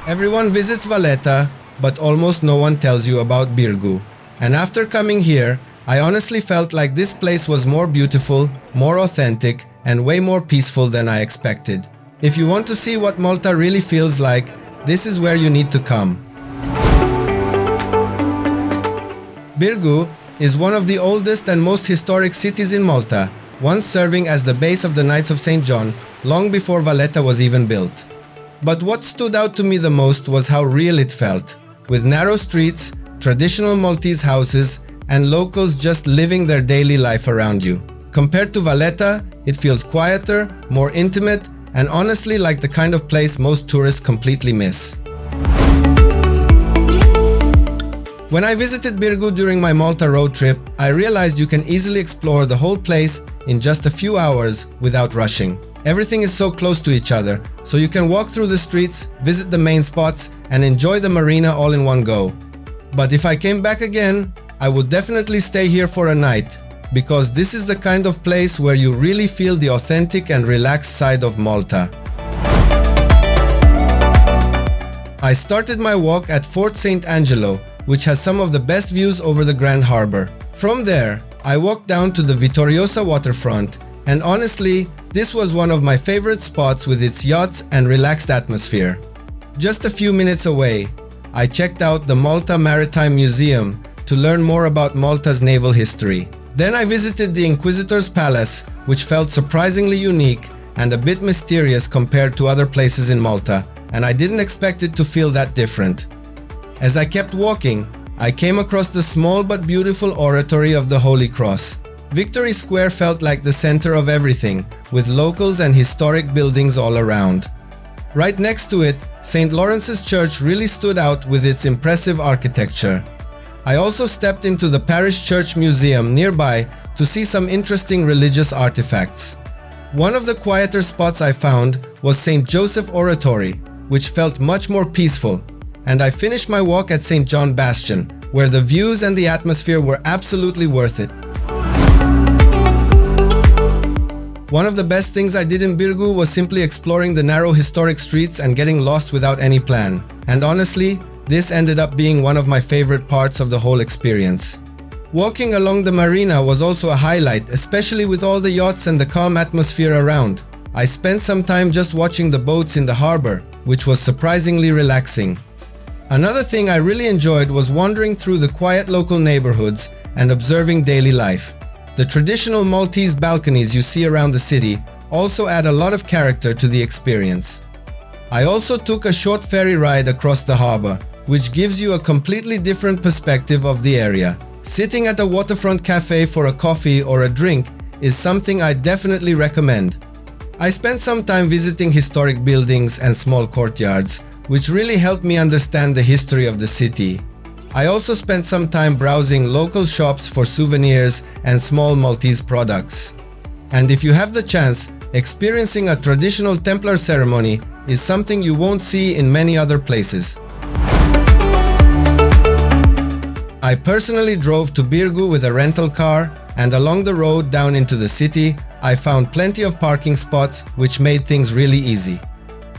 Everyone visits Valletta, but almost no one tells you about Birgu. And after coming here, I honestly felt like this place was more beautiful, more authentic, and way more peaceful than I expected. If you want to see what Malta really feels like, this is where you need to come. Birgu is one of the oldest and most historic cities in Malta, once serving as the base of the Knights of St. John, long before Valletta was even built. But what stood out to me the most was how real it felt, with narrow streets, traditional Maltese houses, and locals just living their daily life around you. Compared to Valletta, it feels quieter, more intimate, and honestly like the kind of place most tourists completely miss. When I visited Birgu during my Malta road trip, I realized you can easily explore the whole place in just a few hours without rushing. Everything is so close to each other, so you can walk through the streets, visit the main spots, and enjoy the marina all in one go. But if I came back again, I would definitely stay here for a night, because this is the kind of place where you really feel the authentic and relaxed side of Malta. I started my walk at Fort St Angelo, which has some of the best views over the Grand Harbour. From there, I walked down to the Vittoriosa Waterfront, and honestly, this was one of my favorite spots with its yachts and relaxed atmosphere. Just a few minutes away, I checked out the Malta Maritime Museum to learn more about Malta's naval history. Then I visited the Inquisitor's Palace, which felt surprisingly unique and a bit mysterious compared to other places in Malta, and I didn't expect it to feel that different. As I kept walking, I came across the small but beautiful oratory of the Holy Cross. Victory Square felt like the center of everything, with locals and historic buildings all around. Right next to it, St. Lawrence's Church really stood out with its impressive architecture. I also stepped into the Parish Church Museum nearby to see some interesting religious artifacts. One of the quieter spots I found was St. Joseph Oratory, which felt much more peaceful. And I finished my walk at St. John Bastion, where the views and the atmosphere were absolutely worth it. One of the best things I did in Birgu was simply exploring the narrow historic streets and getting lost without any plan. And honestly, this ended up being one of my favorite parts of the whole experience. Walking along the marina was also a highlight, especially with all the yachts and the calm atmosphere around. I spent some time just watching the boats in the harbor, which was surprisingly relaxing. Another thing I really enjoyed was wandering through the quiet local neighborhoods and observing daily life. The traditional Maltese balconies you see around the city also add a lot of character to the experience. I also took a short ferry ride across the harbor, which gives you a completely different perspective of the area. Sitting at a waterfront cafe for a coffee or a drink is something I definitely recommend. I spent some time visiting historic buildings and small courtyards, which really helped me understand the history of the city. I also spent some time browsing local shops for souvenirs and small Maltese products. And if you have the chance, experiencing a traditional Templar ceremony is something you won't see in many other places. I personally drove to Birgu with a rental car, and along the road down into the city, I found plenty of parking spots, which made things really easy.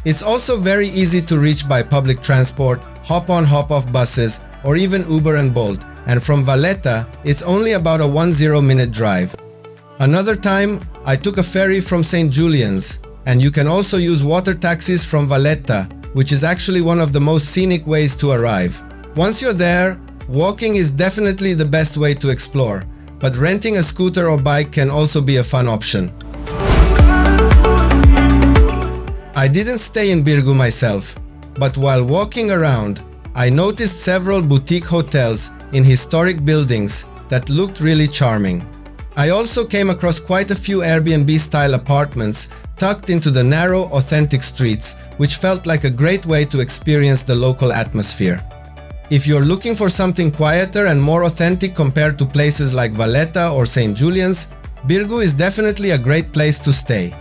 It's also very easy to reach by public transport, hop-on hop-off buses, or even Uber and Bolt, and from Valletta, it's only about a 10-minute drive. Another time, I took a ferry from St. Julian's, and you can also use water taxis from Valletta, which is actually one of the most scenic ways to arrive. Once you're there, walking is definitely the best way to explore, but renting a scooter or bike can also be a fun option. I didn't stay in Birgu myself, but while walking around, I noticed several boutique hotels in historic buildings that looked really charming. I also came across quite a few Airbnb-style apartments tucked into the narrow, authentic streets, which felt like a great way to experience the local atmosphere. If you're looking for something quieter and more authentic compared to places like Valletta or St. Julian's, Birgu is definitely a great place to stay.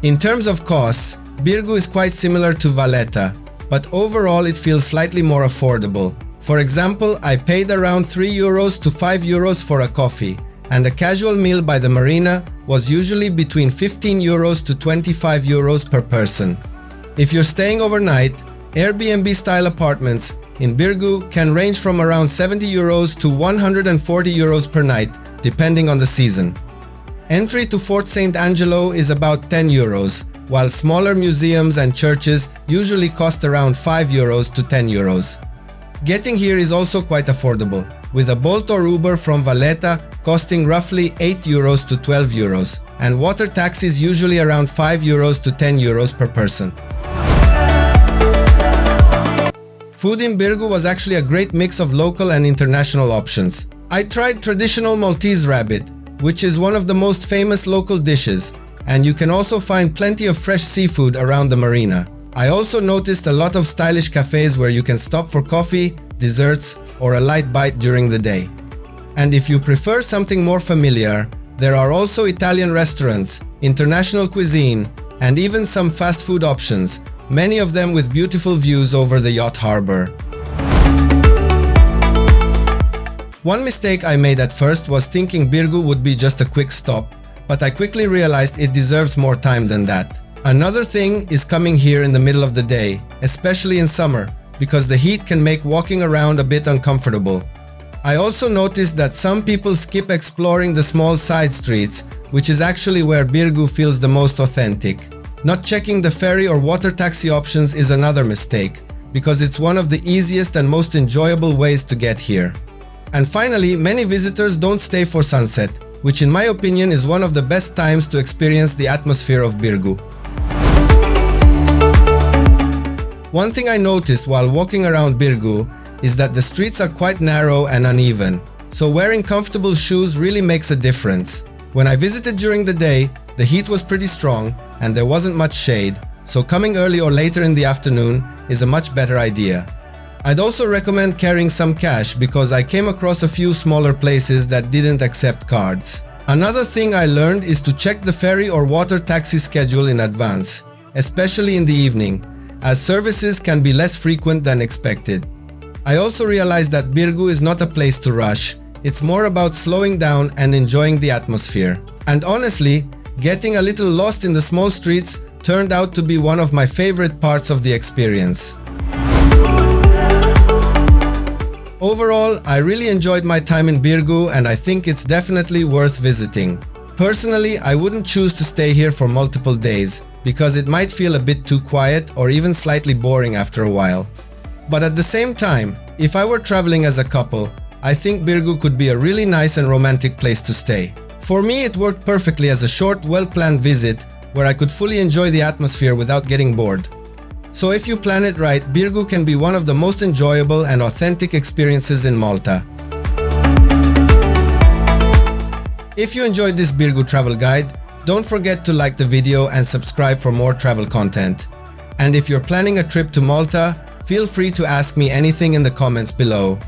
In terms of costs, Birgu is quite similar to Valletta, but overall it feels slightly more affordable. For example, I paid around €3 to €5 for a coffee, and a casual meal by the marina was usually between €15 to €25 per person. If you're staying overnight, Airbnb-style apartments in Birgu can range from around 70 euros to 140 euros per night, depending on the season. Entry to Fort St Angelo is about 10 euros, while smaller museums and churches usually cost around 5 euros to 10 euros. Getting here is also quite affordable, with a Bolt or Uber from Valletta costing roughly 8 euros to 12 euros, and water taxis usually around 5 euros to 10 euros per person. Food in Birgu was actually a great mix of local and international options. I tried traditional Maltese rabbit, which is one of the most famous local dishes, and you can also find plenty of fresh seafood around the marina. I also noticed a lot of stylish cafes where you can stop for coffee, desserts, or a light bite during the day. And if you prefer something more familiar, there are also Italian restaurants, international cuisine, and even some fast food options, many of them with beautiful views over the yacht harbor. One mistake I made at first was thinking Birgu would be just a quick stop, but I quickly realized it deserves more time than that. Another thing is coming here in the middle of the day, especially in summer, because the heat can make walking around a bit uncomfortable. I also noticed that some people skip exploring the small side streets, which is actually where Birgu feels the most authentic. Not checking the ferry or water taxi options is another mistake, because it's one of the easiest and most enjoyable ways to get here. And finally, many visitors don't stay for sunset, which in my opinion is one of the best times to experience the atmosphere of Birgu. One thing I noticed while walking around Birgu is that the streets are quite narrow and uneven, so wearing comfortable shoes really makes a difference. When I visited during the day, the heat was pretty strong and there wasn't much shade, so coming early or later in the afternoon is a much better idea. I'd also recommend carrying some cash because I came across a few smaller places that didn't accept cards. Another thing I learned is to check the ferry or water taxi schedule in advance, especially in the evening, as services can be less frequent than expected. I also realized that Birgu is not a place to rush. It's more about slowing down and enjoying the atmosphere. And honestly, getting a little lost in the small streets turned out to be one of my favorite parts of the experience. Overall, I really enjoyed my time in Birgu and I think it's definitely worth visiting. Personally, I wouldn't choose to stay here for multiple days because it might feel a bit too quiet or even slightly boring after a while. But at the same time, if I were traveling as a couple, I think Birgu could be a really nice and romantic place to stay. For me, it worked perfectly as a short, well-planned visit where I could fully enjoy the atmosphere without getting bored. So if you plan it right, Birgu can be one of the most enjoyable and authentic experiences in Malta. If you enjoyed this Birgu travel guide, don't forget to like the video and subscribe for more travel content. And if you're planning a trip to Malta, feel free to ask me anything in the comments below.